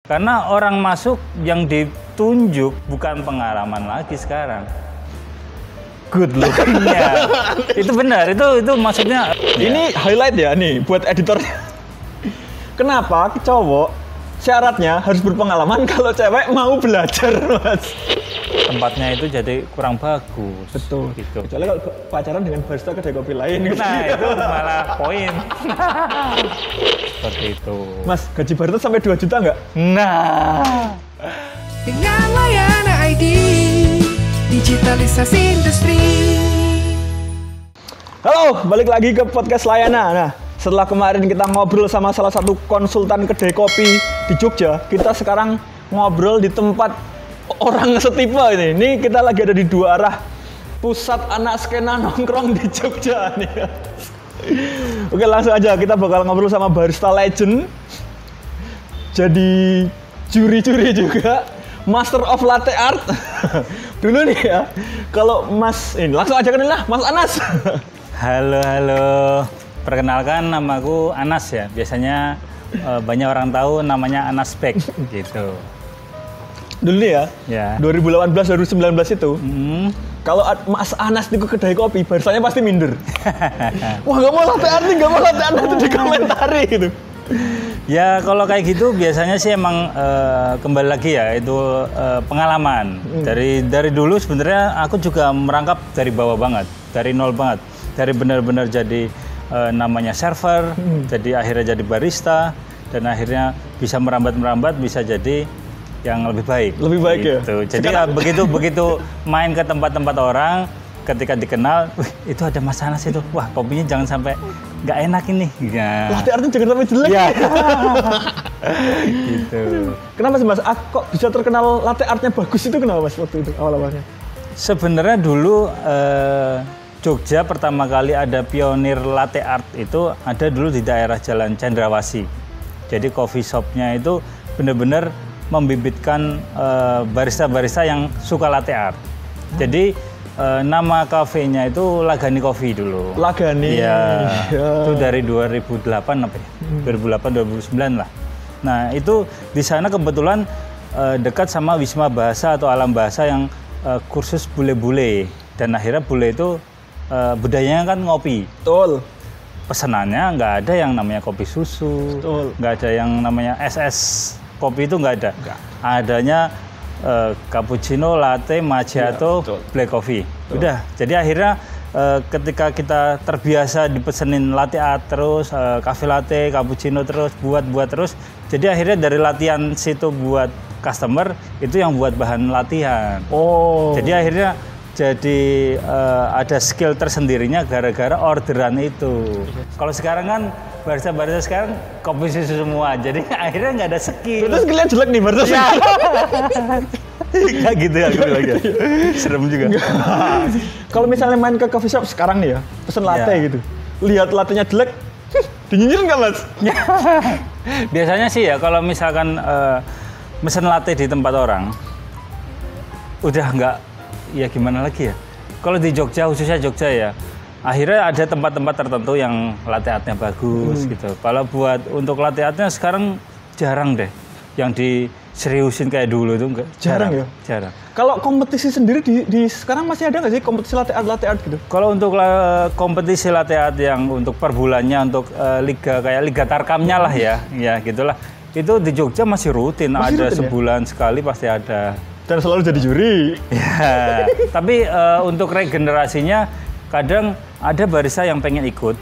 Karena orang masuk yang ditunjuk bukan pengalaman lagi sekarang. Good looking-nya. Itu benar, itu maksudnya. Ini highlight ya nih buat editornya. Kenapa cowok syaratnya harus berpengalaman kalau cewek mau belajar, Mas? Tempatnya itu jadi kurang bagus. Betul. Gitu. Kecuali kalau pacaran dengan barista kedai kopi lain. Nah, itu malah poin. Seperti itu. Mas, gaji barista sampai 2 juta nggak? Nah. Dengan layanan ID, digitalisasi industri. Halo, balik lagi ke podcast Layana. Nah, setelah kemarin kita ngobrol sama salah satu konsultan kedai kopi di Jogja, kita sekarang ngobrol di tempat orang setipe ini. Ini kita lagi ada di dua arah pusat anak skena nongkrong di Jogja nih. Oke, langsung aja kita bakal ngobrol sama barista legend. Jadi juri-juri juga, Master of Latte Art. Dulu nih ya, kalau Mas ini langsung aja kenal lah, Mas Anas. Halo. Perkenalkan, namaku Anas ya. Biasanya banyak orang tahu namanya Anas Beck gitu. Dulu nih Ya. 2018-2019 itu, kalau Mas Anas di kedai kopi, barisanya pasti minder. Wah, nggak mau latte art nih, nggak mau latte art itu dikomentari gitu. Ya kalau kayak gitu biasanya sih emang kembali lagi ya itu pengalaman. Dari dulu sebenarnya aku juga merangkap dari bawah banget, dari nol banget, dari benar-benar jadi namanya server, jadi akhirnya jadi barista, dan akhirnya bisa merambat bisa jadi yang lebih baik. Lebih baik gitu. ya. Jadi begitu main ke tempat-tempat orang, ketika dikenal, itu ada Mas Anas itu, wah kopinya jangan sampai nggak enak ini. Ya. Latte artnya jangan sampai jelek. Ya. Gitu. Kenapa sih Mas? Kok bisa terkenal latte artnya bagus itu kenapa Mas waktu itu awal-awalnya? Sebenarnya dulu Jogja pertama kali ada pionir latte art itu ada dulu di daerah Jalan Cendrawasih. Jadi coffee shopnya itu benar-benar membibitkan barista-barista yang suka latte art. Jadi nama kafenya itu Lagani Coffee dulu. Lagani. Iya. Itu dari 2008 apa ya? 2008-2009 lah. Nah, itu di sana kebetulan dekat sama Wisma Bahasa atau Alam Bahasa yang kursus bule-bule. Dan akhirnya bule itu budayanya kan ngopi. Betul. Pesanannya nggak ada yang namanya kopi susu. Betul. Nggak ada yang namanya SS kopi, itu nggak ada. Nggak. Adanya cappuccino, latte, macchiato, betul. black coffee. Betul. Udah. Jadi akhirnya ketika kita terbiasa dipesenin latte art terus, cafe latte, cappuccino terus, buat terus. Jadi akhirnya dari latihan situ buat customer itu yang buat bahan latihan. Oh. Jadi akhirnya ada skill tersendirinya gara-gara orderan itu. Kalau sekarang kan barista-barista sekarang kopi susu semua, jadi akhirnya nggak ada skill. Itu skillnya jelek nih barista. Ya. Nggak gitu ya, aku bilang ya. Serem juga. Kalau misalnya main ke coffee shop sekarang nih ya, pesen latte Ya. gitu. Lihat lattenya jelek, dinyinyir nggak Mas? Biasanya sih ya kalau misalkan mesen latte di tempat orang, udah nggak, ya gimana lagi ya. Kalau di Jogja, khususnya Jogja ya, akhirnya ada tempat-tempat tertentu yang latte artnya bagus gitu. Kalau buat untuk latte artnya sekarang jarang deh yang diseriusin kayak dulu itu enggak. Jarang ya? Jarang. Kalau kompetisi sendiri di sekarang masih ada nggak sih kompetisi latte art gitu? Kalau untuk kompetisi latte art yang untuk per bulannya, untuk liga kayak Liga Tarkamnya lah ya gitulah. Itu di Jogja masih rutin, Masih ada rutin ya? sebulan sekali pasti ada. Dan selalu jadi juri. Ya, tapi untuk regenerasinya kadang ada barista yang pengen ikut,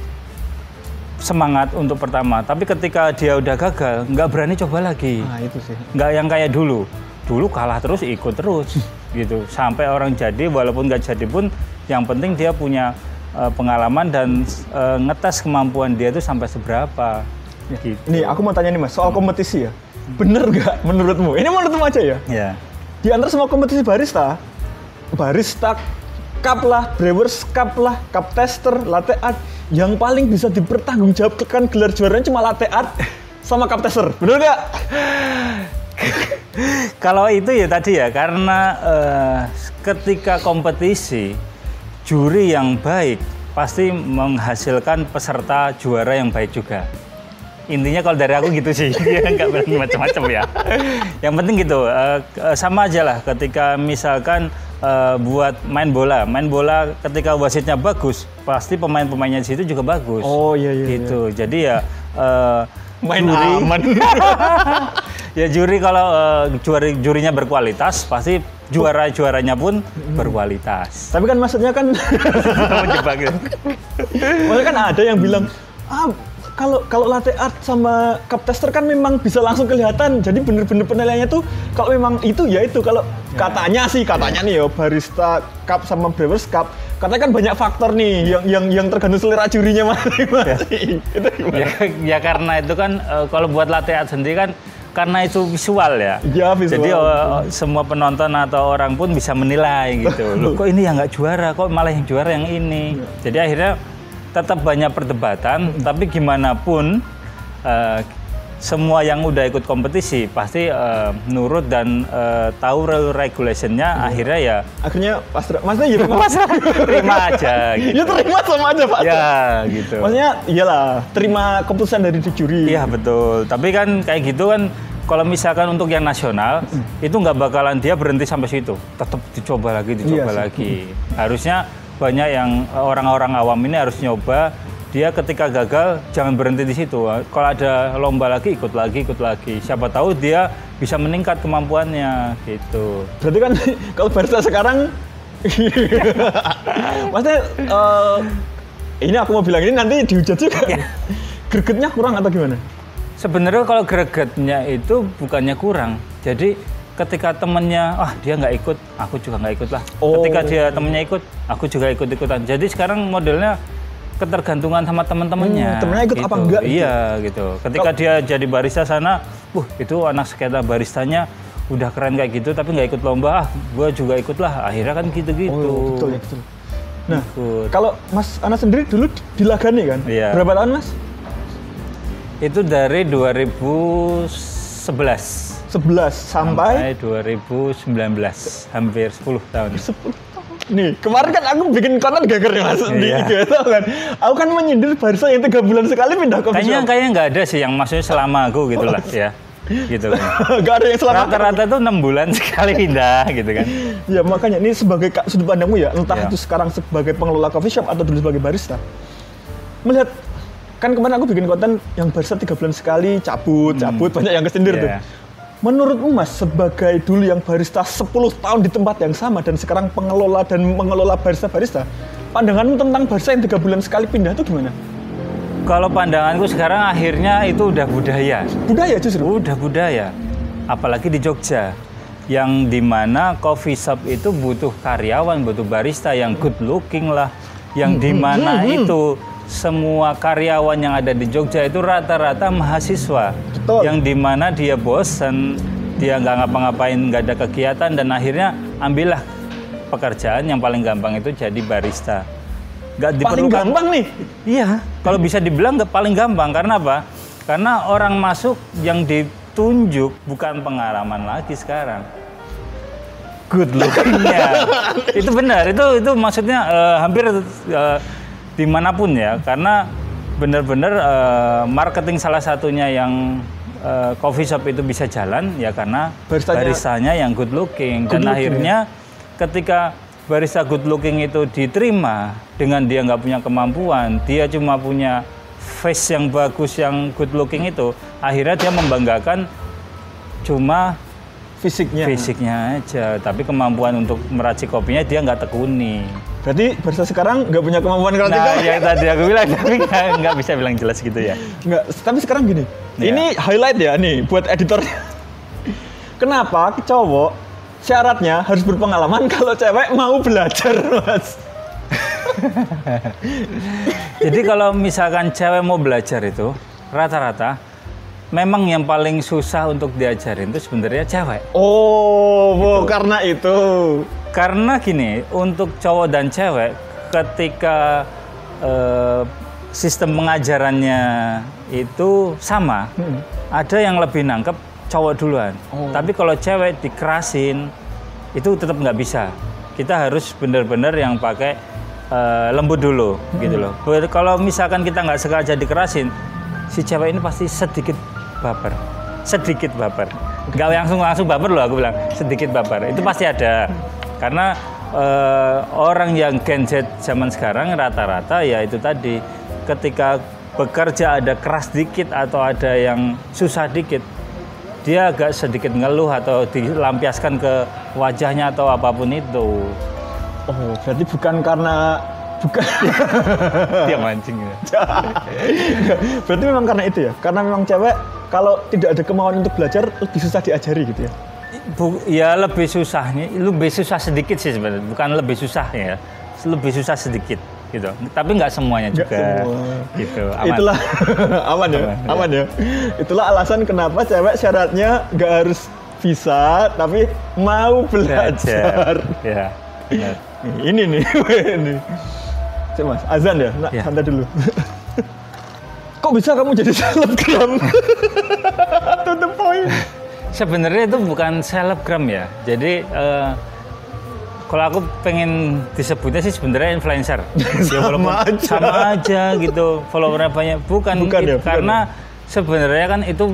semangat untuk pertama, tapi ketika dia udah gagal nggak berani coba lagi. Nah itu sih. Nggak yang kayak dulu kalah terus ikut terus gitu sampai orang jadi, walaupun nggak jadi pun yang penting dia punya pengalaman dan ngetes kemampuan dia itu sampai seberapa gitu. Nih aku mau tanya nih Mas, soal kompetisi ya. Bener nggak menurutmu? Ini menurutmu aja ya? Ya. Di antara semua kompetisi barista cup lah, brewers cup lah, cup tester, latte art, yang paling bisa dipertanggungjawabkan gelar juaranya cuma latte art sama cup tester, bener nggak? Kalau itu ya tadi ya, karena ketika kompetisi, juri yang baik pasti menghasilkan peserta juara yang baik juga. Intinya kalau dari aku gitu sih, dia nggak berani macam-macam ya. Yang penting gitu, sama aja lah ketika misalkan buat main bola ketika wasitnya bagus, pasti pemain-pemainnya di situ juga bagus. Oh iya. Gitu, jadi ya Main juri, aman. ya juri kalau jurinya berkualitas, pasti juaranya pun berkualitas. Tapi kan maksudnya kan, Menjebak gitu. maksudnya kan ada yang bilang, kalau latte art sama cup tester kan memang bisa langsung kelihatan. Jadi bener-bener penilaiannya tuh kalau memang itu ya itu. Kalau katanya nih ya barista cup sama brewers cup, katanya kan banyak faktor nih yang tergantung selera jurinya masing-masing. Itu gimana? Ya karena itu kan kalau buat latte art sendiri kan karena itu visual ya. Ya, visual. Jadi semua penonton atau orang pun bisa menilai gitu. Loh, kok ini yang nggak juara, kok malah yang juara yang ini. Jadi akhirnya tetap banyak perdebatan, tapi gimana pun semua yang udah ikut kompetisi pasti nurut dan tahu regulationnya. Akhirnya maksudnya ya terima aja gitu. ya terima sama aja Pak. Ya gitu. Maksudnya iyalah terima keputusan dari juri. Iya betul, tapi kan kayak gitu kan kalau misalkan untuk yang nasional itu nggak bakalan dia berhenti sampai situ, tetap dicoba lagi. Harusnya banyak yang orang-orang awam ini harus nyoba. Dia ketika gagal jangan berhenti di situ. Kalau ada lomba lagi ikut lagi. Siapa tahu dia bisa meningkat kemampuannya gitu. Berarti kan kalau barista sekarang maksudnya ini aku mau bilang ini nanti dihujat juga. Gregetnya kurang atau gimana? Sebenarnya kalau gregetnya itu bukannya kurang. Jadi ketika temennya, dia nggak ikut, aku juga nggak ikut lah. Ketika dia temennya ikut, aku juga ikut-ikutan. Jadi sekarang modelnya ketergantungan sama teman-temannya. Temennya ikut gitu. apa enggak? Iya gitu. Ketika dia jadi barista sana, itu anak skena baristanya udah keren kayak gitu, tapi nggak ikut lomba, gue juga ikut lah. Akhirnya kan gitu-gitu. Betul. Nah, kalau Mas Anas sendiri dulu di Lagani kan? Iya. Berapa tahun Mas? Itu dari 2011 sampai 2019, hampir 10 tahun. 10 tahun. Nih, kemarin kan aku bikin konten geger ya Mas. Iya. Di IG kan. Aku kan menyindir barista yang 3 bulan sekali pindah coffee shop. Kayaknya nggak ada sih yang maksudnya selama aku gitu lah ya. Gitu kan. Gak ada yang selama Rata-rata tuh 6 bulan sekali pindah gitu kan. Ya makanya ini sebagai sudut pandangmu ya, entah Iya. itu sekarang sebagai pengelola coffee shop atau dulu sebagai barista. Melihat kan kemarin aku bikin konten yang barista 3 bulan sekali cabut, banyak yang kesindir tuh. Iya. Menurutmu Mas, sebagai dulu yang barista 10 tahun di tempat yang sama dan sekarang mengelola barista-barista, pandanganmu tentang barista yang 3 bulan sekali pindah itu gimana? Kalau pandanganku sekarang akhirnya itu udah budaya. Budaya justru? Udah budaya. Apalagi di Jogja. Yang dimana coffee shop itu butuh karyawan, butuh barista yang good looking lah. Yang dimana itu semua karyawan yang ada di Jogja itu rata-rata mahasiswa. Betul. Yang dimana dia bosan, dia nggak ngapa-ngapain, nggak ada kegiatan, dan akhirnya ambillah pekerjaan yang paling gampang itu jadi barista. Nggak Paling diperlukan. gampang nih? Iya, kalau bisa dibilang nggak paling gampang. Karena apa? Karena orang masuk yang ditunjuk bukan pengalaman lagi sekarang. Good looking-nya. Itu benar, itu maksudnya hampir dimanapun ya. Karena benar-benar marketing salah satunya yang coffee shop itu bisa jalan ya karena baristanya yang good looking. Dan akhirnya ketika barista good looking itu diterima dengan dia nggak punya kemampuan, dia cuma punya face yang bagus, yang good looking itu, akhirnya dia membanggakan cuma fisiknya aja, tapi kemampuan untuk meracik kopinya dia nggak tekuni. Berarti barista sekarang nggak punya kemampuan ngeracik kopi? Nah, yang tadi aku bilang, tapi nggak bisa bilang jelas gitu ya. Nggak, tapi sekarang gini, ini highlight ya nih buat editor. Kenapa cowok syaratnya harus berpengalaman kalau cewek mau belajar, Mas? Jadi kalau misalkan cewek mau belajar itu, rata-rata memang yang paling susah untuk diajarin itu sebenarnya cewek. Oh, karena itu. Karena gini, untuk cowok dan cewek, ketika sistem pengajarannya itu sama, ada yang lebih nangkep cowok duluan. Tapi kalau cewek dikerasin, itu tetap nggak bisa. Kita harus benar-benar yang pakai lembut dulu, gitu loh. Kalau misalkan kita nggak sengaja dikerasin, si cewek ini pasti sedikit baper. Nggak langsung baper loh, aku bilang sedikit baper. Itu pasti ada. Karena orang yang Gen Z zaman sekarang rata-rata ya itu tadi, ketika bekerja ada keras dikit atau ada yang susah dikit, dia agak sedikit ngeluh atau dilampiaskan ke wajahnya atau apapun itu. Oh, berarti bukan karena Dia mancing ya. Berarti memang karena itu ya? Karena memang cewek kalau tidak ada kemauan untuk belajar lebih susah diajari gitu ya? Ya lebih susah sedikit sih sebenarnya, bukan lebih susah ya, lebih susah sedikit gitu. Tapi nggak semuanya juga. Gitu. Aman. Itulah aman ya. Itulah alasan kenapa cewek syaratnya nggak harus bisa tapi mau belajar. Ya. Benar. Ini nih. Cek Mas, azan ya? Nah, santai dulu. Kok bisa kamu jadi selebgram? To the point. Sebenarnya itu bukan selebgram ya. Jadi kalau aku pengen disebutnya sih sebenarnya influencer. Sama aja gitu. Followernya banyak. Bukan gitu, karena sebenarnya kan itu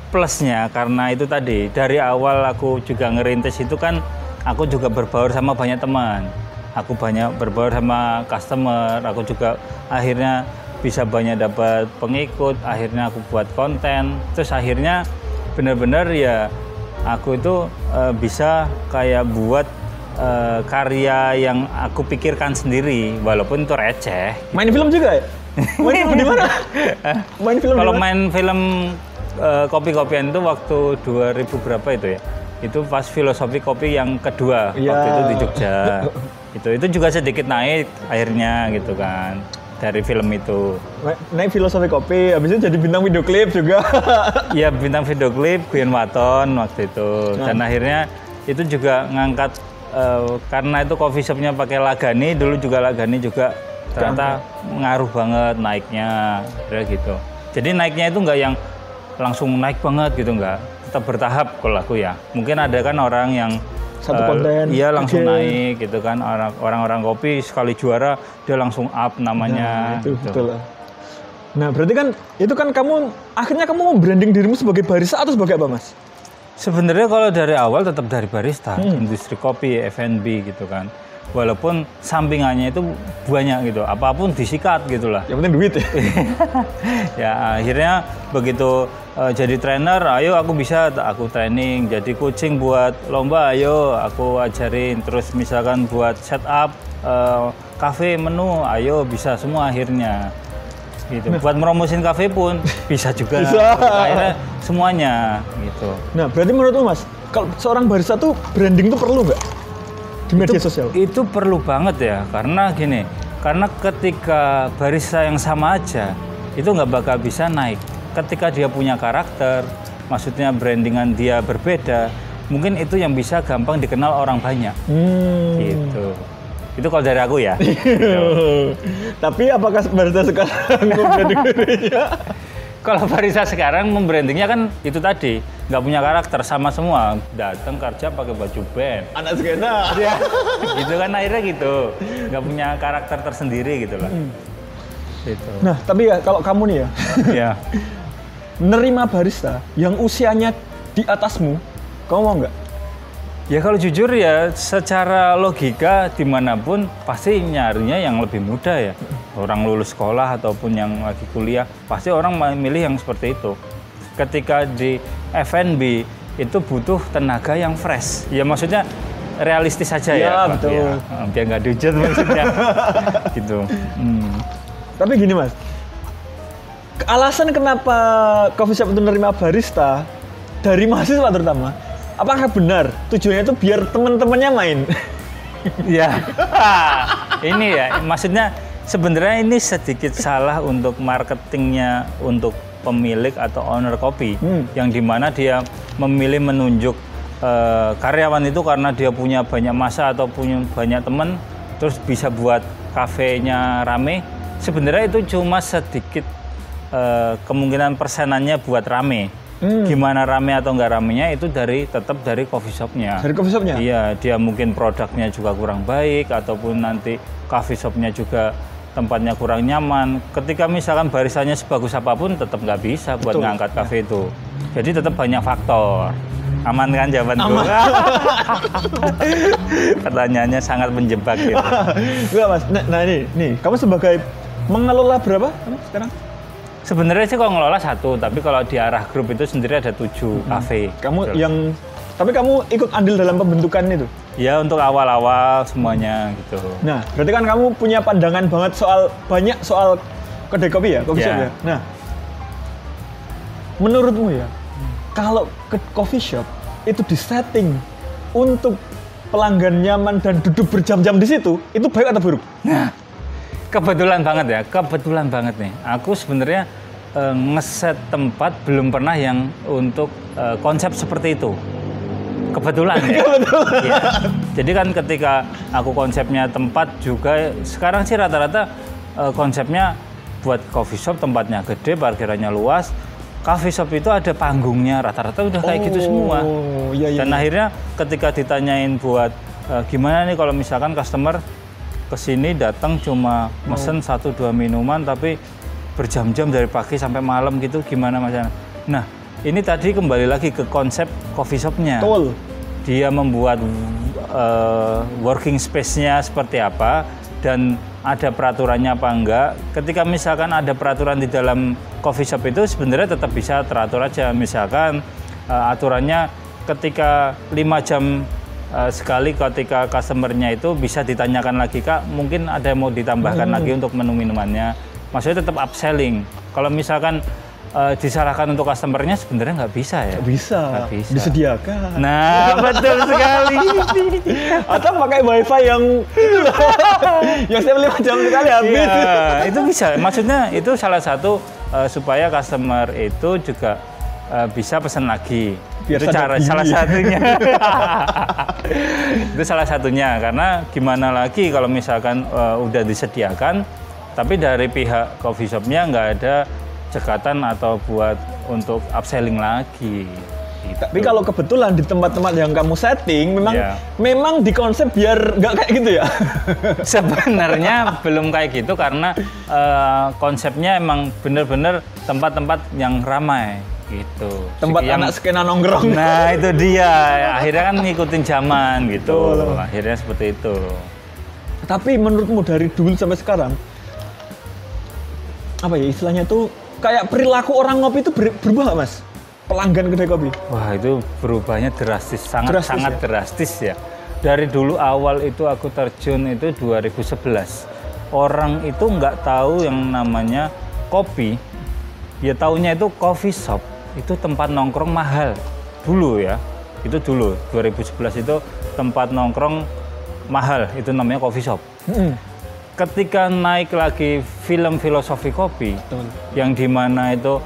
plusnya karena itu tadi dari awal aku juga ngerintis itu kan aku juga berbaur sama banyak teman. Aku banyak berbaur sama customer, aku juga akhirnya bisa banyak dapat pengikut, akhirnya aku buat konten, terus akhirnya benar-benar ya aku itu bisa kayak buat karya yang aku pikirkan sendiri, walaupun itu receh. Main film juga ya? Main film di mana? Main film kalau main film kopi-kopian itu waktu 2000 berapa itu ya? Itu pas filosofi kopi yang kedua, waktu itu di Jogja. Itu juga sedikit naik akhirnya gitu kan dari film itu. Naik filosofi kopi, habis itu jadi bintang video klip juga. Iya, bintang video klip Guyon Waton waktu itu. Dan akhirnya itu juga ngangkat karena itu coffee shopnya pakai Lagani, dulu juga Lagani juga ternyata ngaruh banget naiknya, kayak gitu. Jadi naiknya itu nggak yang langsung naik banget gitu, nggak, tetap bertahap kalau aku ya. Mungkin ada kan orang yang satu konten iya langsung naik gitu kan, orang-orang kopi sekali juara dia langsung up namanya. Nah, itu gitu. betul lah. Nah berarti kan itu kan kamu akhirnya kamu membranding dirimu sebagai barista atau sebagai apa Mas? Sebenarnya kalau dari awal tetap dari barista, industri kopi, F&B gitu kan. Walaupun sampingannya itu banyak gitu, apapun disikat gitulah. Yang penting duit ya. Ya akhirnya begitu jadi trainer, ayo aku bisa, aku training. Jadi coaching buat lomba, ayo aku ajarin. Terus misalkan buat setup cafe menu, ayo bisa semua akhirnya. Gitu. Buat meromosin kafe pun bisa juga. Bisa. Akhirnya semuanya gitu. Nah berarti menurutmu Mas, kalau seorang barista tuh branding tuh perlu nggak di media sosial? Itu perlu banget ya, karena gini, karena ketika barista yang sama aja itu nggak bakal bisa naik. Ketika dia punya karakter, maksudnya brandingan dia berbeda, mungkin itu yang bisa gampang dikenal orang banyak. Gitu. Itu kalau dari aku ya. Gitu. Tapi apakah barista sekarang membranding dirinya? Kalau barista sekarang membrandingnya kan itu tadi, nggak punya karakter, sama semua, datang kerja pakai baju band. Anak skena. Ya, gitu kan akhirnya gitu, nggak punya karakter tersendiri gitu lah. Gitu. Nah tapi ya kalau kamu nih ya, Ya. nerima barista yang usianya di atasmu, kamu mau nggak? Ya kalau jujur ya secara logika dimanapun pasti nyarinya yang lebih muda ya. Orang lulus sekolah ataupun yang lagi kuliah pasti orang memilih yang seperti itu. Ketika di F&B itu butuh tenaga yang fresh. Ya maksudnya realistis saja ya. Betul. Ya, biar nggak dujut maksudnya. Gitu. Tapi gini Mas, alasan kenapa coffee shop itu menerima barista dari mahasiswa terutama, apakah benar tujuannya itu biar teman-temannya main? Ya, ini ya, maksudnya sebenarnya ini sedikit salah untuk marketingnya untuk pemilik atau owner kopi, yang dimana dia memilih menunjuk karyawan itu karena dia punya banyak masa atau punya banyak teman, terus bisa buat kafenya rame. Sebenarnya itu cuma sedikit kemungkinan persenannya buat rame. Gimana rame atau nggak ramenya itu tetap dari coffee shopnya. Dari coffee shopnya? Iya, dia mungkin produknya juga kurang baik ataupun nanti coffee shopnya juga tempatnya kurang nyaman. Ketika misalkan barisannya sebagus apapun, tetap nggak bisa buat ngangkat kafe itu. Jadi tetap banyak faktor. Aman kan jawabanku? Pertanyaannya sangat menjebak gitu. Enggak Mas, nah ini, kamu sebagai mengelola berapa sekarang? Sebenarnya sih kalau ngelola 1, tapi kalau di arah grup itu sendiri ada 7 kafe. Kamu tapi kamu ikut andil dalam pembentukan itu? Ya untuk awal-awal semuanya gitu. Nah, berarti kan kamu punya pandangan banget banyak soal kedai kopi ya, coffee shop ya. Nah, menurutmu ya, kalau ke coffee shop itu disetting untuk pelanggan nyaman dan duduk berjam-jam di situ, itu baik atau buruk? Nah, kebetulan banget nih. Aku sebenarnya ngeset tempat belum pernah yang untuk konsep seperti itu. Kebetulan ya. Ya. Jadi kan ketika aku konsepnya tempat juga, sekarang sih rata-rata konsepnya buat coffee shop tempatnya gede, parkirannya luas. Coffee shop itu ada panggungnya, rata-rata udah kayak gitu semua. Iya. Dan akhirnya ketika ditanyain buat gimana nih kalau misalkan customer kesini datang cuma mesen 1-2 minuman tapi berjam-jam dari pagi sampai malam gitu, gimana Mas? Nah, ini tadi kembali lagi ke konsep coffee shop-nya. Betul. Dia membuat working space-nya seperti apa dan ada peraturannya apa enggak. Ketika misalkan ada peraturan di dalam coffee shop itu sebenarnya tetap bisa teratur aja. Misalkan aturannya ketika 5 jam sekali ketika customer-nya itu bisa ditanyakan lagi, Kak, mungkin ada yang mau ditambahkan lagi untuk menu minumannya. Maksudnya tetap upselling. Kalau misalkan disalahkan untuk customer-nya sebenarnya nggak bisa ya? Nggak bisa. Disediakan. Nah, betul sekali. Atau pakai wifi yang setiap 5 jam sekali habis. Ya, itu bisa. Maksudnya itu salah satu supaya customer itu juga bisa pesan lagi. Biar itu cara salah satunya. Itu salah satunya, karena gimana lagi kalau misalkan udah disediakan, tapi dari pihak coffee shop-nya nggak ada cekatan atau buat untuk upselling lagi. Gitu. Tapi kalau kebetulan di tempat-tempat yang kamu setting, memang dikonsep biar nggak kayak gitu ya? Sebenarnya belum kayak gitu karena konsepnya emang bener-bener tempat-tempat yang ramai gitu. Tempat anak skena nongkrong. Nah itu dia, akhirnya kan ngikutin zaman gitu. Akhirnya seperti itu. Tapi menurutmu dari dulu sampai sekarang, apa ya istilahnya tuh, kayak perilaku orang ngopi itu berubah nggak Mas? Pelanggan kedai kopi? Wah itu berubahnya drastis, sangat drastis ya. Dari dulu awal itu aku terjun itu 2011. Orang itu nggak tahu yang namanya kopi, ya taunya itu coffee shop, itu tempat nongkrong mahal. Dulu ya, itu dulu 2011 itu tempat nongkrong mahal, itu namanya coffee shop. Ketika naik lagi film filosofi kopi, yang dimana itu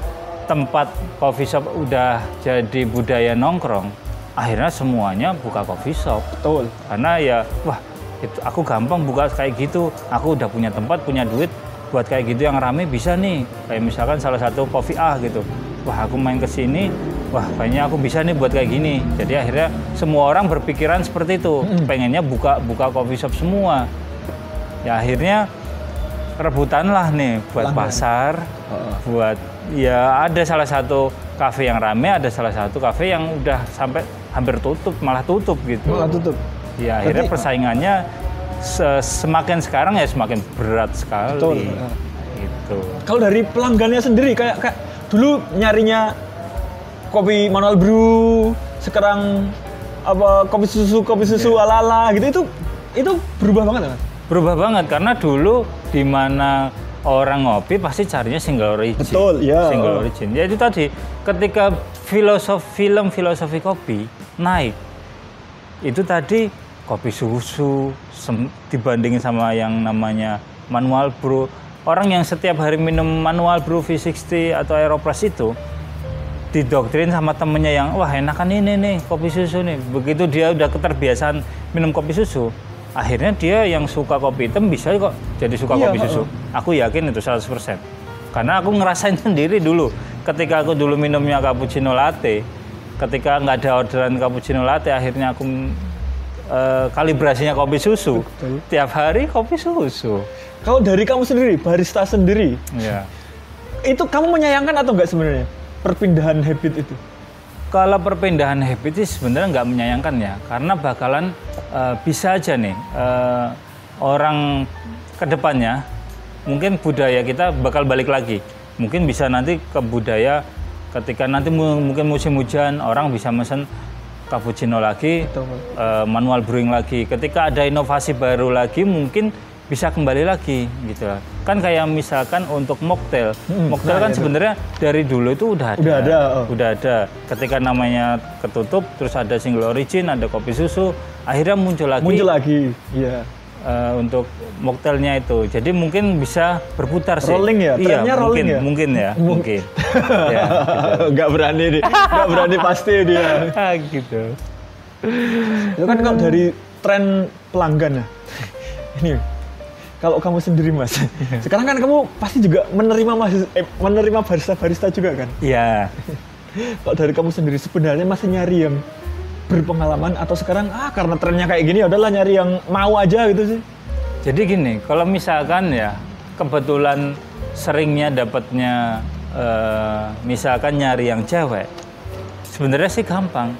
tempat coffee shop udah jadi budaya nongkrong, akhirnya semuanya buka coffee shop. Betul. Karena ya, wah, itu aku gampang buka kayak gitu. Aku udah punya tempat, punya duit buat kayak gitu yang rame bisa nih. Kayak misalkan salah satu Coffee A gitu. Wah, aku main ke sini, wah, kayaknya aku bisa nih buat kayak gini. Jadi akhirnya semua orang berpikiran seperti itu, pengennya buka coffee shop semua. Ya akhirnya rebutan lah nih buat pasar, buat ya ada salah satu kafe yang rame, ada salah satu kafe yang udah sampai hampir tutup, malah tutup gitu. Malah tutup. Ya akhirnya persaingannya semakin sekarang ya semakin berat sekali. Betul. Gitu. Kalau dari pelanggannya sendiri kayak dulu nyarinya kopi manual brew, sekarang apa kopi susu ala-ala gitu, itu berubah banget Mas? Berubah banget karena dulu di mana orang ngopi pasti carinya single origin. Betul, ya. Single origin. Ya itu tadi ketika film filosofi kopi naik, itu tadi kopi susu dibandingin sama yang namanya manual brew. Orang yang setiap hari minum manual brew V60 atau Aeropress itu didoktrin sama temennya yang wah enakan ini nih kopi susu nih. Begitu dia udah keterbiasaan minum kopi susu, akhirnya dia yang suka kopi hitam bisa kok jadi suka kopi susu. Aku yakin itu 100%. Karena aku ngerasain sendiri dulu. Ketika aku dulu minumnya cappuccino latte, ketika nggak ada orderan cappuccino latte, akhirnya aku kalibrasinya kopi susu. Betul. Tiap hari kopi susu. Kalau dari kamu sendiri, barista sendiri, Ya. itu kamu menyayangkan atau enggak sebenarnya perpindahan habit itu? Kalau perpindahan habit sih sebenarnya nggak menyayangkan ya, karena bakalan bisa aja nih orang kedepannya mungkin budaya kita bakal balik lagi. Mungkin bisa nanti ke budaya ketika nanti mungkin musim hujan orang bisa mesen cappuccino lagi, manual brewing lagi. Ketika ada inovasi baru lagi mungkin bisa kembali lagi gitu lah. Kan kayak misalkan untuk mocktail. Mocktail kan sebenarnya dari dulu itu udah ada. Udah ada. Ketika namanya ketutup terus ada single origin, ada kopi susu, akhirnya muncul lagi. Iya. Untuk mocktailnya itu. Jadi mungkin bisa berputar sih. Rolling ya? Trennya rolling ya? Mungkin ya. Mungkin. Ya, gitu. Nggak berani nih. Nggak berani pasti dia. Gitu. Itu kan kalau dari tren pelanggan ya. Ini kalau kamu sendiri Mas, sekarang kan kamu pasti juga menerima barista juga kan? Iya. Kalau dari kamu sendiri sebenarnya masih nyari yang berpengalaman atau sekarang karena trennya kayak gini adalah nyari yang mau aja gitu sih? Jadi gini, kalau misalkan ya kebetulan seringnya dapatnya misalkan nyari yang cewek, sebenarnya sih gampang.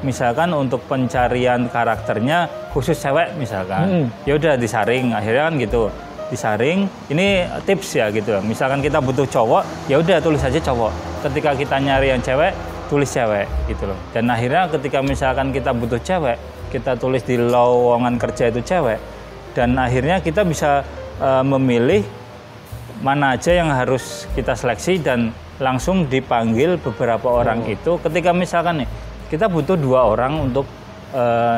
Misalkan untuk pencarian karakternya khusus cewek misalkan, ya udah disaring, akhirnya kan gitu disaring. Ini tips ya gitu. Misalkan kita butuh cowok, ya udah tulis aja cowok. Ketika kita nyari yang cewek, tulis cewek gitu loh. Dan akhirnya ketika misalkan kita butuh cewek, kita tulis di lowongan kerja itu cewek. Dan akhirnya kita bisa memilih mana aja yang harus kita seleksi dan langsung dipanggil beberapa orang itu. Ketika misalkan nih kita butuh 2 orang untuk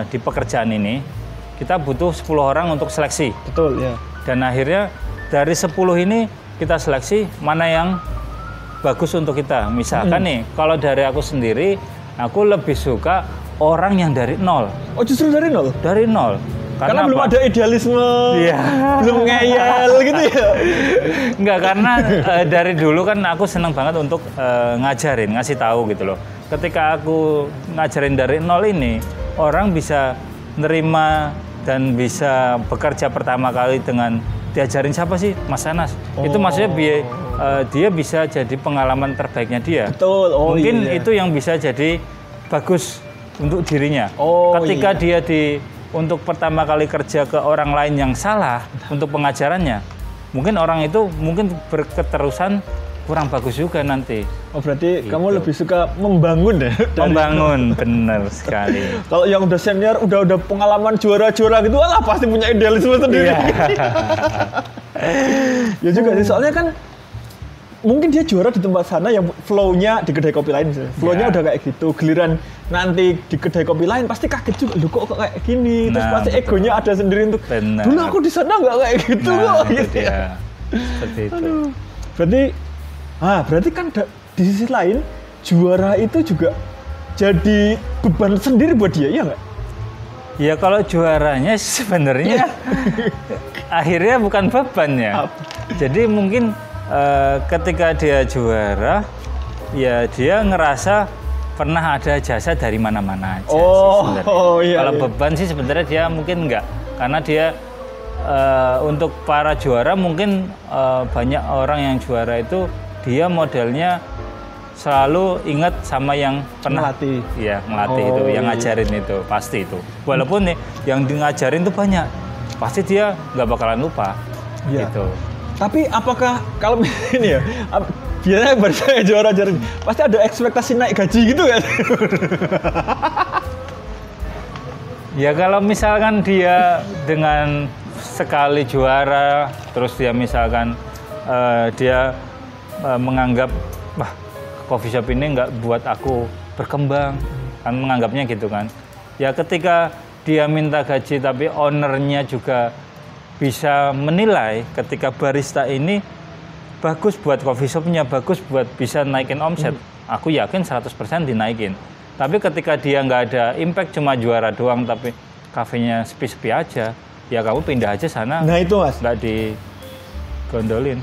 di pekerjaan ini, kita butuh 10 orang untuk seleksi. Betul ya. Dan akhirnya dari 10 ini kita seleksi mana yang bagus untuk kita. Misalkan nih, kalau dari aku sendiri, aku lebih suka orang yang dari nol. Oh justru dari nol? Dari nol. Karena belum ada idealisme, belum ngeyel gitu ya? Enggak, karena dari dulu kan aku senang banget untuk ngajarin, ngasih tahu gitu loh. Ketika aku ngajarin dari nol ini, orang bisa nerima dan bisa bekerja pertama kali dengan diajarin siapa sih? Mas Anas. Itu maksudnya dia bisa jadi pengalaman terbaiknya dia. Betul. Mungkin itu yang bisa jadi bagus untuk dirinya. Ketika dia untuk pertama kali kerja ke orang lain yang salah untuk pengajarannya, mungkin orang itu berketerusan kurang bagus juga nanti. Oh berarti gitu. kamu lebih suka membangun ya? Membangun, benar sekali. Kalau yang udah senior, udah pengalaman juara-juara gitu, alah pasti punya idealisme sendiri. Ya juga sih, soalnya kan mungkin dia juara di tempat sana yang flow-nya di kedai kopi lain misalnya. Flow-nya udah kayak gitu, giliran nanti di kedai kopi lain pasti kaget juga, loh kok kayak gini. Terus pasti egonya ada sendiri untuk, dulu aku di sana nggak kayak gitu kok. Gitu ya. Seperti itu. Berarti kan di sisi lain juara itu juga jadi beban sendiri buat dia, ya nggak? Ya kalau juaranya sebenarnya akhirnya bukan beban ya. Jadi mungkin ketika dia juara, ya dia ngerasa pernah ada jasa dari mana-mana aja. Kalau beban sih sebenarnya dia mungkin enggak, karena dia untuk para juara mungkin banyak orang yang juara itu dia modelnya selalu ingat sama yang pernah ngelatih. Iya, ngelatih itu, yang ngajarin itu, pasti itu. Walaupun nih yang ngajarin itu banyak, pasti dia nggak bakalan lupa. Gitu. Tapi apakah kalau ini ya, biasanya barista juara pasti ada ekspektasi naik gaji gitu kan? Ya kalau misalkan dia dengan sekali juara, terus dia misalkan dia menganggap, wah coffee shop ini nggak buat aku berkembang, kan menganggapnya gitu kan. Ya ketika dia minta gaji tapi ownernya juga bisa menilai ketika barista ini bagus buat coffee shopnya, bagus buat bisa naikin omset, aku yakin 100% dinaikin. Tapi ketika dia nggak ada impact, cuma juara doang tapi kafenya sepi-sepi aja, ya kamu pindah aja sana. Nah itu mas, nggak digondolin.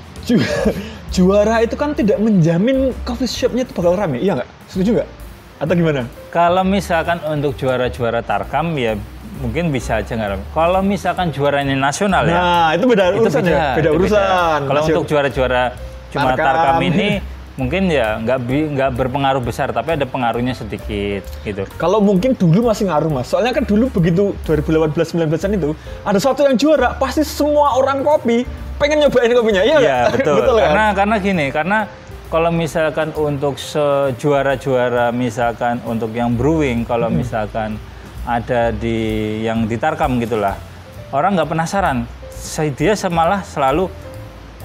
Juara itu kan tidak menjamin coffee shopnya itu bakal rame, iya nggak? Setuju nggak? Atau gimana? Kalau misalkan untuk juara-juara Tarkam ya mungkin bisa aja ngarep. Kalau misalkan juaranya nasional ya. Nah, itu beda urusan ya. Beda itu urusan. Kalau untuk juara-juara cuma Tarkam ini mungkin ya nggak berpengaruh besar, tapi ada pengaruhnya sedikit gitu. Kalau mungkin dulu masih ngaruh Mas. Soalnya kan dulu begitu 2018-19an itu ada satu yang juara, pasti semua orang kopi pengen nyobain kopinya. Iya ya, betul. betul kan? Karena gini, karena kalau misalkan untuk juara-juara misalkan untuk yang brewing, kalau misalkan ada yang di Tarkam gitulah, orang nggak penasaran. Dia malah selalu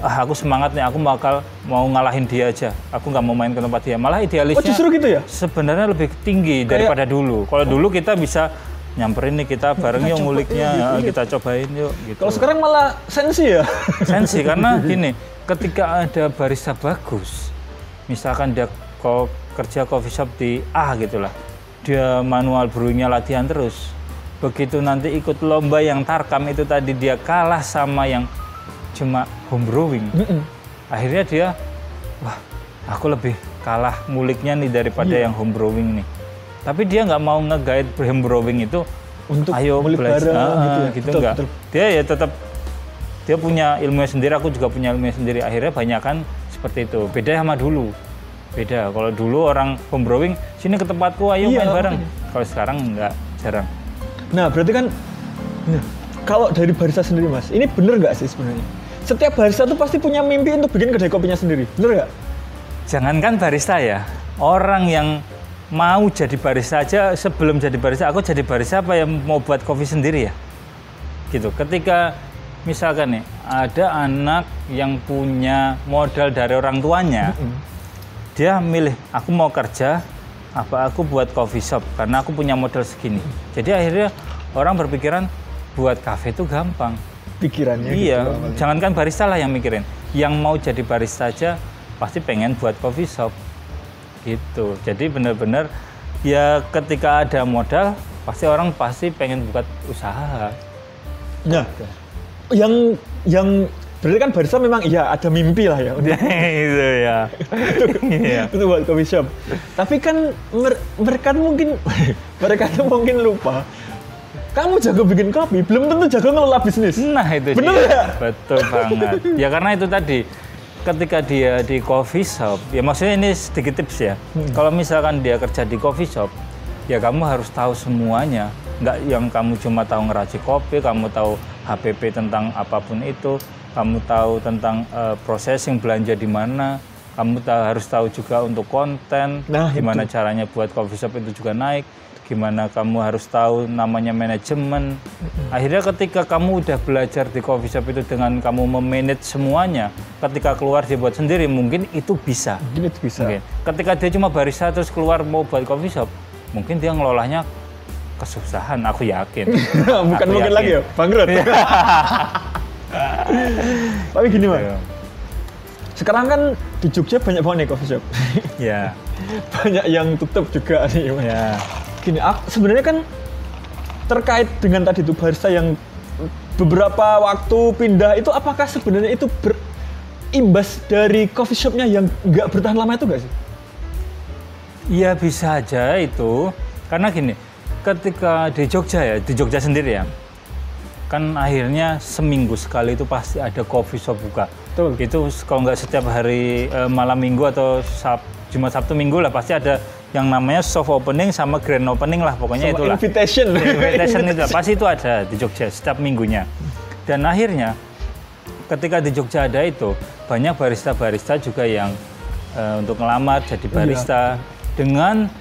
aku semangat nih, aku mau ngalahin dia aja. Aku nggak mau main ke tempat dia. Malah idealisnya justru gitu ya? Sebenarnya lebih tinggi daripada dulu. Kalau dulu kita bisa nyamperin nih, kita bareng yuk nguliknya, kita cobain yuk gitu. Kalau sekarang malah sensi ya? Sensi, karena gini, ketika ada barista bagus, misalkan dia kerja coffee shop di A gitulah, dia manual brewingnya latihan terus. Begitu nanti ikut lomba yang Tarkam itu tadi, dia kalah sama yang cuma home brewing. Akhirnya dia, wah aku lebih kalah nguliknya nih daripada yang home brewing nih. Tapi dia nggak mau nge-guide home brewing itu untuk ayo belajar gitu enggak. Dia ya tetap dia punya ilmunya sendiri, aku juga punya ilmunya sendiri. Akhirnya banyak kan seperti itu. Beda sama dulu. Beda. Kalau dulu orang home brewing, sini ke tempatku ayo main bareng. Kalau sekarang enggak, jarang. Nah, berarti kan kalau dari barista sendiri Mas, ini bener nggak sih sebenarnya? Setiap barista tuh pasti punya mimpi untuk bikin kedai kopinya sendiri, bener nggak? Jangankan barista ya, orang yang mau jadi barista aja, sebelum jadi barista, aku jadi barista apa yang mau buat kopi sendiri ya? Gitu. Ketika misalkan nih, ada anak yang punya modal dari orang tuanya, dia milih, aku mau kerja, apa aku buat coffee shop, karena aku punya modal segini. Jadi akhirnya orang berpikiran, buat kafe itu gampang. Pikirannya iya, gitu. Jangankan barista lah yang mikirin. Yang mau jadi barista aja pasti pengen buat coffee shop. Gitu. Jadi benar-benar ya ketika ada modal, pasti orang pengen buat usaha. Nah, yang berarti kan barista memang iya ada mimpi lah ya. Itu ya. Itu buat coffee shop. Tapi kan mereka tuh mungkin lupa. Kamu jago bikin kopi, belum tentu jago ngelola bisnis. Nah itu bener dia. Ya? Betul banget. Ya karena itu tadi, ketika dia di coffee shop, ya maksudnya ini sedikit tips ya. Kalau misalkan dia kerja di coffee shop, ya kamu harus tahu semuanya. Nggak yang kamu cuma tahu ngeracik kopi, kamu tahu HPP tentang apapun itu, kamu tahu tentang processing, belanja di mana, kamu harus tahu juga untuk konten, gimana caranya buat coffee shop itu juga naik. Gimana kamu harus tahu namanya manajemen. Akhirnya ketika kamu udah belajar di coffee shop itu dengan kamu memanage semuanya, ketika keluar dia buat sendiri, mungkin itu bisa. Mungkin itu bisa. Mungkin. Ketika dia cuma barista terus keluar mau buat coffee shop, mungkin dia ngelolanya kesusahan, aku yakin. Bukan aku mungkin yakin. Lagi ya, bangkrut. Tapi gini Mas, sekarang kan di Jogja banyak banget nih coffee shop. Ya. Banyak yang tutup juga nih Mas. Ya. Gini, sebenarnya kan terkait dengan tadi itu barista yang beberapa waktu pindah itu, apakah sebenarnya itu berimbas dari coffee shopnya yang nggak bertahan lama itu nggak sih? Iya bisa aja itu, karena gini, ketika di Jogja sendiri ya, kan akhirnya seminggu sekali itu pasti ada coffee shop buka. Betul. Itu kalau nggak setiap hari malam minggu atau Jumat Sabtu Minggu lah pasti ada yang namanya soft opening sama grand opening lah, pokoknya sama itulah. Invitation itu pasti itu ada di Jogja setiap minggunya. Dan akhirnya ketika di Jogja ada itu, banyak barista-barista juga yang untuk ngelamar jadi barista. Dengan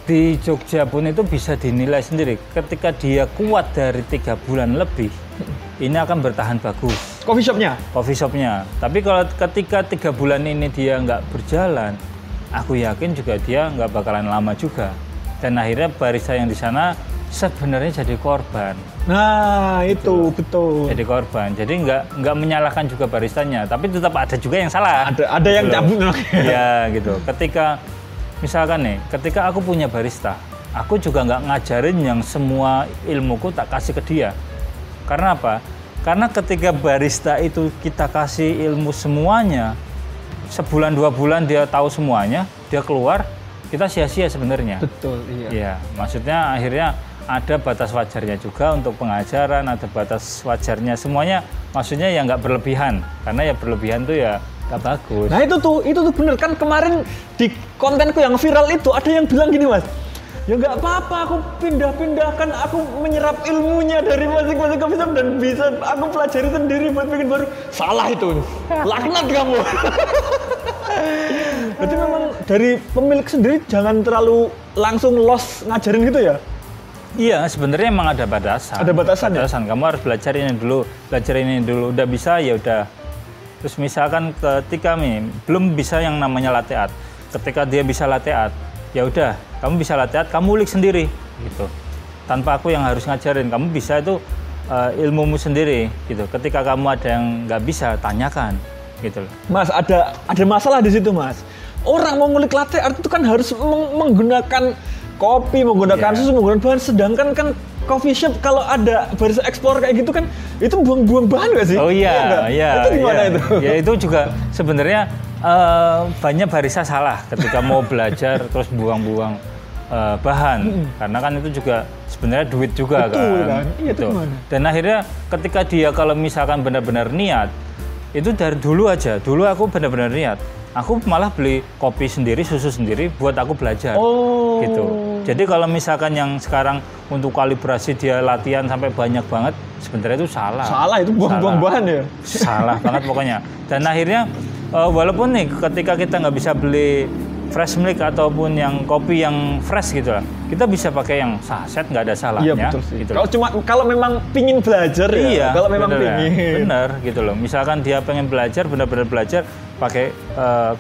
di Jogja pun itu bisa dinilai sendiri. Ketika dia kuat dari 3 bulan lebih, ini akan bertahan bagus. Coffee shopnya? Coffee shopnya. Tapi kalau ketika 3 bulan ini dia nggak berjalan, aku yakin juga dia nggak bakalan lama juga. Dan akhirnya barista yang di sana sebenarnya jadi korban. Nah itu betul. Jadi korban. Jadi nggak menyalahkan juga baristanya, tapi tetap ada juga yang salah. Ada yang cabut. Iya gitu. Ketika misalkan nih, ketika aku punya barista, aku juga nggak ngajarin yang semua ilmuku tak kasih ke dia. Karena apa? Karena ketika barista itu kita kasih ilmu semuanya, sebulan 2 bulan dia tahu semuanya, dia keluar, kita sia-sia sebenarnya. Betul, iya. Iya, maksudnya akhirnya ada batas wajarnya juga untuk pengajaran, ada batas wajarnya semuanya. Maksudnya ya nggak berlebihan, karena ya berlebihan tuh ya nggak bagus. Nah itu tuh bener kan, kemarin di kontenku yang viral itu ada yang bilang gini Mas, ya nggak apa-apa aku pindah-pindahkan, aku menyerap ilmunya dari masing-masing coffee shop dan bisa aku pelajari sendiri buat bikin baru. Salah itu, laknat kamu. Berarti memang dari pemilik sendiri jangan terlalu langsung los ngajarin gitu ya? Iya, sebenarnya emang ada batasan. Ada batasan ya? Kamu harus belajar ini dulu, udah bisa ya udah. Terus misalkan ketika belum bisa yang namanya latte art, ketika dia bisa latte art, ya udah, kamu bisa latte art, kamu ulik sendiri, gitu. Tanpa aku yang harus ngajarin, kamu bisa itu ilmumu sendiri, gitu. Ketika kamu ada yang nggak bisa, tanyakan, gitu. Mas, ada masalah di situ, Mas. Orang mau ngulik latte art itu kan harus menggunakan kopi, menggunakan susu, menggunakan bahan. Sedangkan kan coffee shop kalau ada baris ekspor kayak gitu kan, itu buang-buang bahan nggak sih? Oh iya. Itu gimana itu? Ya itu juga sebenarnya banyak barista salah ketika mau belajar terus buang-buang bahan, karena kan itu juga sebenarnya duit juga. Betul, kan? Iya, itu gimana? Dan akhirnya ketika dia kalau misalkan benar-benar niat, itu dari dulu aku benar-benar niat. Aku malah beli kopi sendiri, susu sendiri buat aku belajar. Oh. Gitu. Jadi kalau misalkan yang sekarang untuk kalibrasi dia latihan sampai banyak banget, sebenarnya itu salah. Salah, itu buang-buang bahan ya? Salah banget pokoknya. Dan akhirnya walaupun nih ketika kita nggak bisa beli fresh milk ataupun yang kopi yang fresh gitu lah, kita bisa pakai yang saset, nggak ada salahnya. Iya betul sih. Gitu. Kalau memang pingin belajar ya. Iya. Kalau memang pingin. Bener gitu loh. Misalkan dia pengen belajar, benar-benar belajar pakai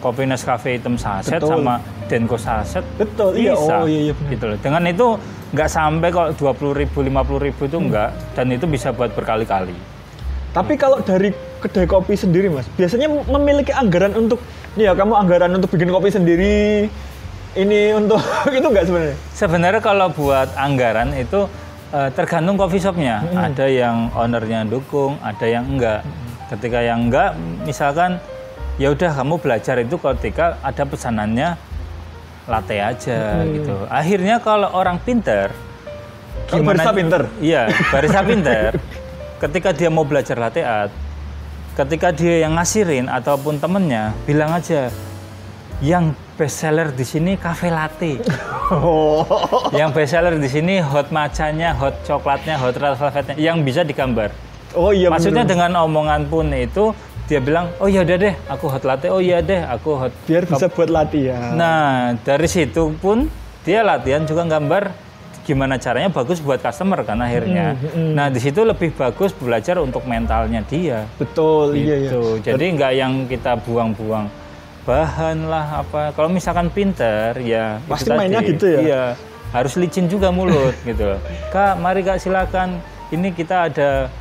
kopi Nescafe hitam saset sama Denko saset. Betul. Bisa. Iya. Gitu loh. Dengan itu nggak sampai kok 20.000, 50.000 itu enggak, dan itu bisa buat berkali-kali. Tapi kalau dari kedai kopi sendiri, Mas, biasanya memiliki anggaran untuk, nih ya kamu anggaran untuk bikin kopi sendiri, ini untuk itu nggak sebenarnya? Sebenarnya kalau buat anggaran itu tergantung coffee shopnya. Ada yang ownernya dukung, ada yang enggak. Ketika yang enggak, misalkan ya udah kamu belajar itu ketika ada pesanannya latte aja gitu. Akhirnya kalau orang pinter, Barista pinter? Iya, barista pinter. Ketika dia mau belajar latte art, ketika dia yang ngasirin ataupun temennya, bilang aja, yang best seller di sini cafe latte. Yang best seller di sini hot matchanya, hot coklatnya, hot red velvetnya, yang bisa digambar. Oh iya. Maksudnya bener. dengan omongan pun itu dia bilang, oh ya udah deh, aku hot latte. Oh iya deh, aku hot. Biar bisa buat latihan. Nah dari situ pun dia latihan juga gambar. Gimana caranya bagus buat customer kan akhirnya. Nah di situ lebih bagus belajar untuk mentalnya dia. Betul, gitu. iya. Jadi nggak yang kita buang-buang bahan lah apa. Kalau misalkan pinter ya pasti mainnya gitu ya. Iya, harus licin juga mulut gitu. Kak, mari Kak silakan. Ini kita ada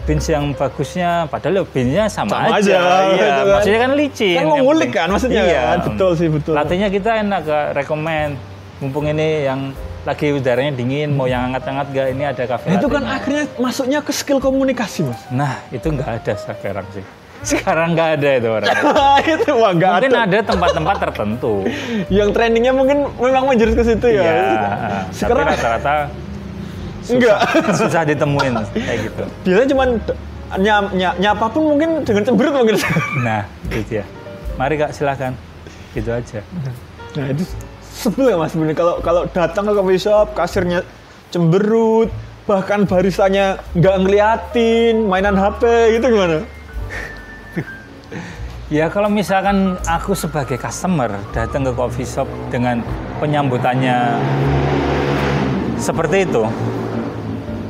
beans yang bagusnya, padahal beansnya sama aja. Iya, kan? Maksudnya kan licin. Kan mau ngulik kan maksudnya. Iya. Kan? Betul sih, betul. Latenya kita enak Kak, rekomend. Mumpung ini yang lagi udaranya dingin, mau yang hangat-hangat gak? Ini ada kafe. Itu kan akhirnya masuknya ke skill komunikasi, Mas. Nah, itu nggak ada sekarang sih. Sekarang nggak ada itu orang. Itu mah nggak ada. Mungkin ada tempat-tempat tertentu. Yang trainingnya mungkin memang menjurus ke situ ya. Iya. Sekarang tapi rata-rata enggak susah ditemuin kayak gitu. Biasanya cuman nyapa pun mungkin dengan cemberut mungkin. Nah, itu dia. Mari Kak, silakan. Gitu aja. Nah, itu sebel ya Mas sebenarnya kalau datang ke coffee shop, kasirnya cemberut, bahkan baristanya nggak ngeliatin, mainan HP gitu gimana? Ya kalau misalkan aku sebagai customer datang ke coffee shop dengan penyambutannya seperti itu,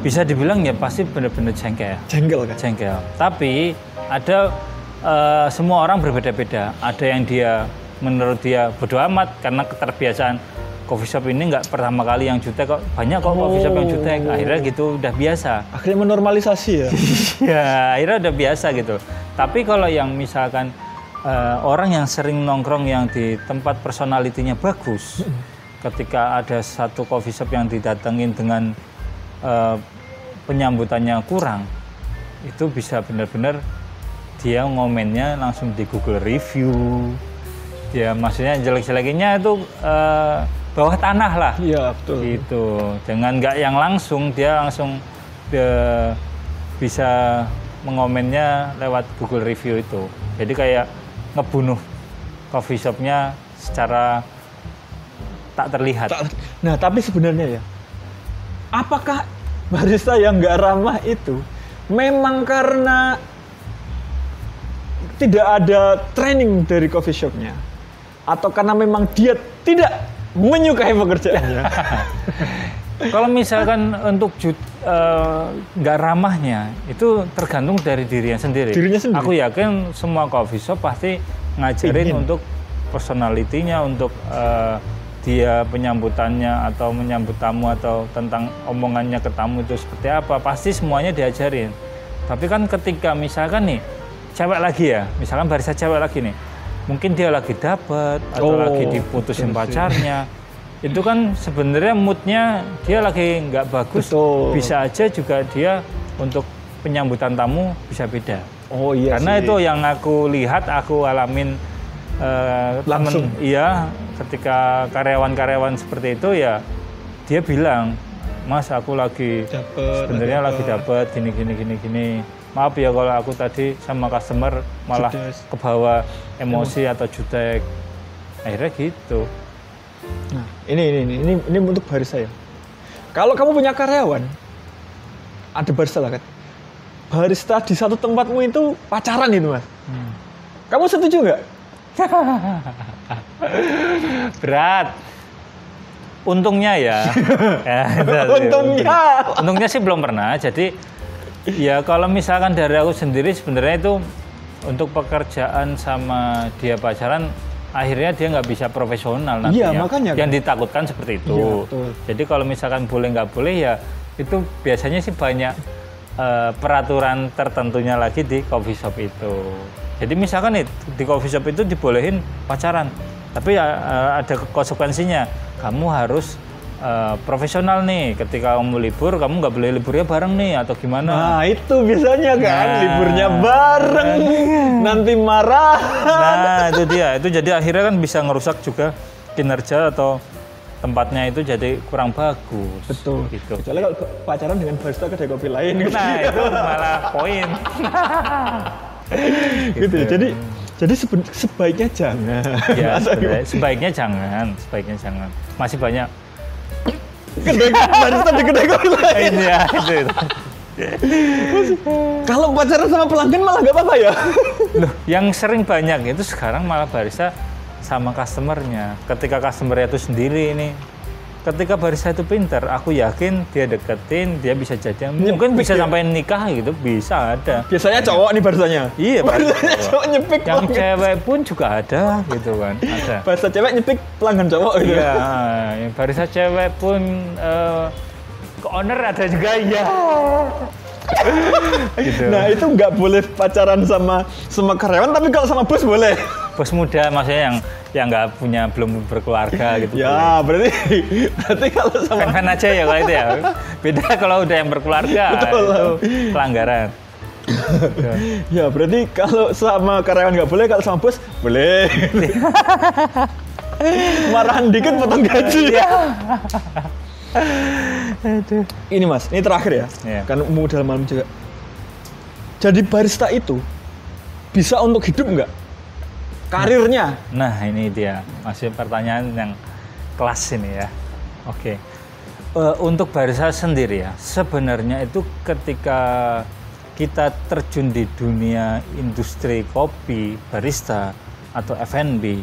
bisa dibilang ya pasti benar-benar jengkel. Jengkel kan? Jengkel. Tapi ada semua orang berbeda-beda. Ada yang dia menurut dia bodo amat karena keterbiasaan coffee shop ini nggak pertama kali yang jutek kok, banyak kok coffee shop yang jutek. Akhirnya gitu udah biasa. Akhirnya menormalisasi ya? Ya akhirnya udah biasa gitu. Tapi kalau yang misalkan orang yang sering nongkrong yang di tempat personalitinya bagus, ketika ada satu coffee shop yang didatengin dengan penyambutannya kurang, itu bisa benar-benar dia ngomennya langsung di Google review. Ya maksudnya jelek-jeleknya itu bawah tanah lah. Iya, betul. Gitu. Jangan nggak yang langsung, dia langsung bisa mengomennya lewat Google Review itu. Jadi kayak ngebunuh coffee shopnya secara tak terlihat. Nah, tapi sebenarnya ya, apakah barista yang nggak ramah itu memang karena tidak ada training dari coffee shopnya, atau karena memang dia tidak menyukai pekerjaannya? Kalau misalkan untuk nggak ramahnya, itu tergantung dari dirinya sendiri. Aku yakin semua coffee shop pasti ngajarin untuk personalitinya, untuk dia penyambutannya atau menyambut tamu atau tentang omongannya ke tamu itu seperti apa, pasti semuanya diajarin. Tapi kan ketika misalkan nih cewek lagi ya, misalkan barista cewek lagi nih, mungkin dia lagi dapet atau lagi diputusin pacarnya, itu kan sebenarnya moodnya dia lagi nggak bagus. Bisa aja juga dia untuk penyambutan tamu bisa beda. Oh iya. Karena itu yang aku lihat, aku alamin langsung. Iya, ketika karyawan-karyawan seperti itu ya dia bilang, Mas aku lagi sebenarnya lagi dapet gini. Maaf ya kalau aku tadi sama customer malah kebawa emosi atau jutek. Akhirnya gitu. Nah, ini untuk barista ya. Kalau kamu punya karyawan, ada barista lah kan. Barista di satu tempatmu itu pacaran itu, Mas. Kamu setuju nggak? Berat. Untungnya ya. Untungnya sih belum pernah. Jadi ya kalau misalkan dari aku sendiri sebenarnya itu untuk pekerjaan sama dia pacaran, akhirnya dia nggak bisa profesional nantinya. Iya, makanya yang ditakutkan seperti itu. Iya, jadi kalau misalkan boleh nggak boleh ya itu biasanya sih banyak peraturan tertentunya lagi di coffee shop itu. Jadi misalkan nih di coffee shop itu dibolehin pacaran, tapi ada konsekuensinya. Kamu harus profesional nih, ketika kamu libur, kamu nggak boleh liburnya bareng nih atau gimana? Nah itu biasanya kan liburnya bareng, nanti marah. Nah itu dia, itu jadi akhirnya kan bisa ngerusak juga kinerja atau tempatnya itu jadi kurang bagus. Betul. Gitu. Kecuali kalau pacaran dengan barista kedai kopi lain. Nah itu malah poin. Gitu. Jadi sebaiknya jangan. Ya, sebaiknya jangan. Masih banyak barista di kedai kopi lain. Iya, itu. Kalau pacaran sama pelanggan malah nggak apa-apa ya? Loh, yang sering banyak itu sekarang malah barista sama customernya. Ketika customernya itu sendiri ini, ketika barista itu pinter, aku yakin dia deketin, dia bisa jadian. Mungkin bisa sampai nikah gitu, bisa ada. Biasanya cowok nih barisanya. Iya, barisanya cowok nyepik. Yang cewek pun juga ada gitu kan, ada. Barista cewek nyepik pelanggan cowok gitu. Iya, barista cewek pun ke owner ada juga ya. Gitu. Nah itu nggak boleh pacaran sama karyawan, tapi kalau sama bos boleh. Bos muda maksudnya yang nggak belum berkeluarga gitu. Ya boleh. berarti kalau sama fan aja ya kalau itu ya. Beda kalau udah yang berkeluarga. Betul. Itu pelanggaran. Ya berarti kalau sama karyawan nggak boleh, kalau sama bos boleh. Marahan dikit potong gaji. Ini Mas, ini terakhir ya. Kan mau dalam malam juga. Jadi barista itu bisa untuk hidup nggak? Karirnya? Nah ini dia, masih pertanyaan yang kelas ini ya. Oke. Untuk barista sendiri ya, sebenarnya itu ketika kita terjun di dunia industri kopi, barista atau F&B,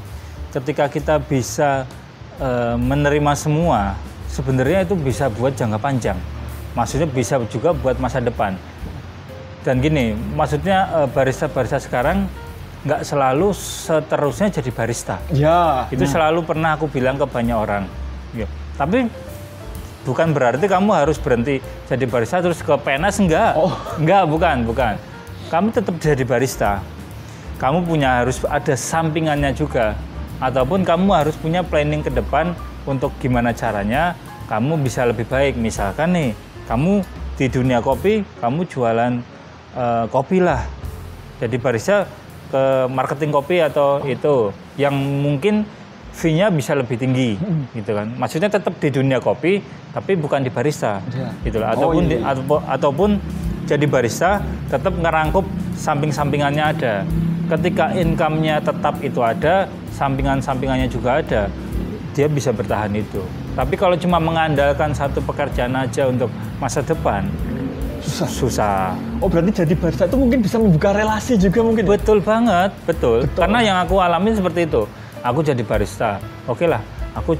ketika kita bisa menerima semua, sebenarnya itu bisa buat jangka panjang. Maksudnya bisa juga buat masa depan. Dan gini, maksudnya barista-barista sekarang nggak selalu seterusnya jadi barista. Ya. Itu selalu pernah aku bilang ke banyak orang. Ya. Tapi bukan berarti kamu harus berhenti jadi barista terus ke PNS, enggak. Enggak, bukan. Kamu tetap jadi barista. Kamu harus ada sampingannya juga. Ataupun kamu harus punya planning ke depan untuk gimana caranya kamu bisa lebih baik. Misalkan nih, kamu di dunia kopi, kamu jualan kopi lah. Jadi barista ke marketing kopi atau itu yang mungkin fee-nya bisa lebih tinggi, gitu kan. Maksudnya tetap di dunia kopi, tapi bukan di barista, gitu lah. Ataupun jadi barista, tetap ngerangkup samping-sampingannya ada. Ketika income-nya tetap itu ada, sampingan-sampingannya juga ada, dia bisa bertahan itu. Tapi kalau cuma mengandalkan satu pekerjaan aja untuk masa depan, susah. Oh berarti jadi barista itu mungkin bisa membuka relasi juga mungkin? Betul banget, betul. Karena yang aku alamin seperti itu. Aku jadi barista, oke lah. Aku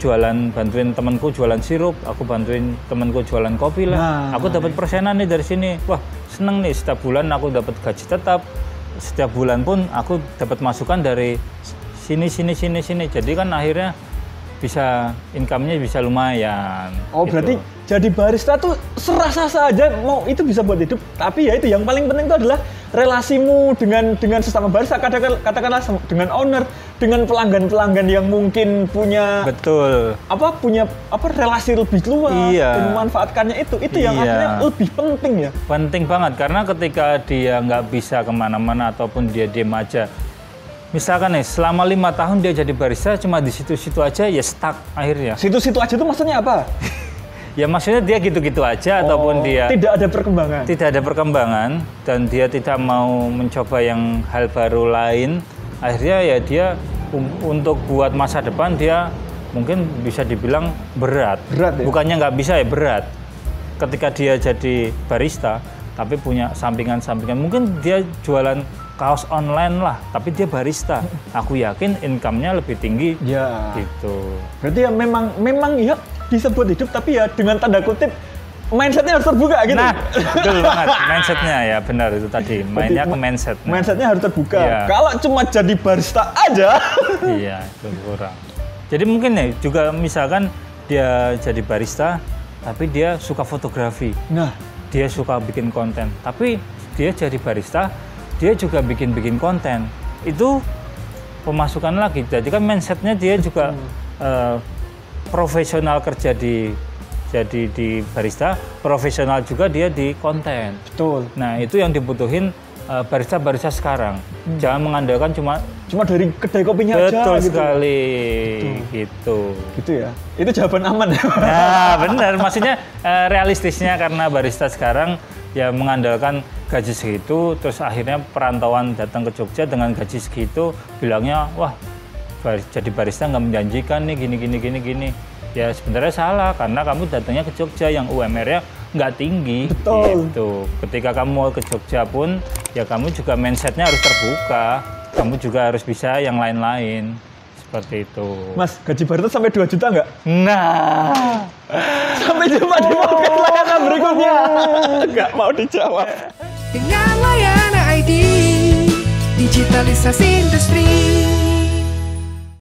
bantuin temanku jualan sirup, aku bantuin temanku jualan kopi lah. Aku dapat persenan nih dari sini. Wah seneng nih, setiap bulan aku dapat gaji tetap. Setiap bulan pun aku dapat masukan dari sini. Jadi kan akhirnya bisa income-nya bisa lumayan. Oh gitu. Berarti jadi barista tuh serasa saja mau itu bisa buat hidup. Tapi ya itu yang paling penting itu adalah relasimu dengan sesama barista. Katakanlah dengan owner, dengan pelanggan yang mungkin punya relasi lebih luas dan memanfaatkannya itu yang akhirnya lebih penting ya. Penting banget karena ketika dia nggak bisa kemana-mana ataupun dia diem aja. Misalkan nih, selama 5 tahun dia jadi barista, cuma di situ-situ aja, ya stuck akhirnya. Situ-situ aja itu maksudnya apa? Ya maksudnya dia gitu-gitu aja, ataupun dia... Tidak ada perkembangan? Tidak ada perkembangan, dan dia tidak mau mencoba yang hal baru lain. Akhirnya ya dia, untuk buat masa depan, dia mungkin bisa dibilang berat. Berat ya? Bukannya nggak bisa ya, berat. Ketika dia jadi barista, tapi punya sampingan-sampingan. Mungkin dia jualan kaos online lah, tapi dia barista. Aku yakin income-nya lebih tinggi. Ya. Gitu. Berarti ya memang ya disebut hidup, tapi ya dengan tanda kutip mindsetnya harus terbuka gitu. Nah, betul banget. Mindsetnya ya benar itu tadi. Mainnya ke mindset. Mindsetnya harus terbuka. Ya. Kalau cuma jadi barista aja. Iya, itu kurang. Jadi mungkin ya juga misalkan dia jadi barista, tapi dia suka fotografi. Nah, dia suka bikin konten. Tapi dia jadi barista, dia juga bikin konten. Itu pemasukan lagi. Jadi kan mindsetnya dia juga profesional kerja di barista, profesional juga dia di konten. Betul. Nah itu yang dibutuhin barista sekarang. Jangan mengandalkan cuma dari kedai kopinya aja. Betul gitu. Sekali. Gitu ya. Itu jawaban aman. Nah benar. Maksudnya realistisnya karena barista sekarang ya mengandalkan gaji segitu, terus akhirnya perantauan datang ke Jogja dengan gaji segitu, bilangnya wah jadi barista nggak menjanjikan nih gini. Ya sebenarnya salah karena kamu datangnya ke Jogja yang UMR-nya nggak tinggi. Betul. Gitu. Ketika kamu mau ke Jogja pun ya kamu juga mindsetnya harus terbuka, kamu juga harus bisa yang lain-lain. Seperti itu. Mas, gaji barista sampai 2 juta nggak? Nah. Sampai jumpa di podcast layanan berikutnya. Nggak mau dijawab. Dengan Layanan IT, digitalisasi industri.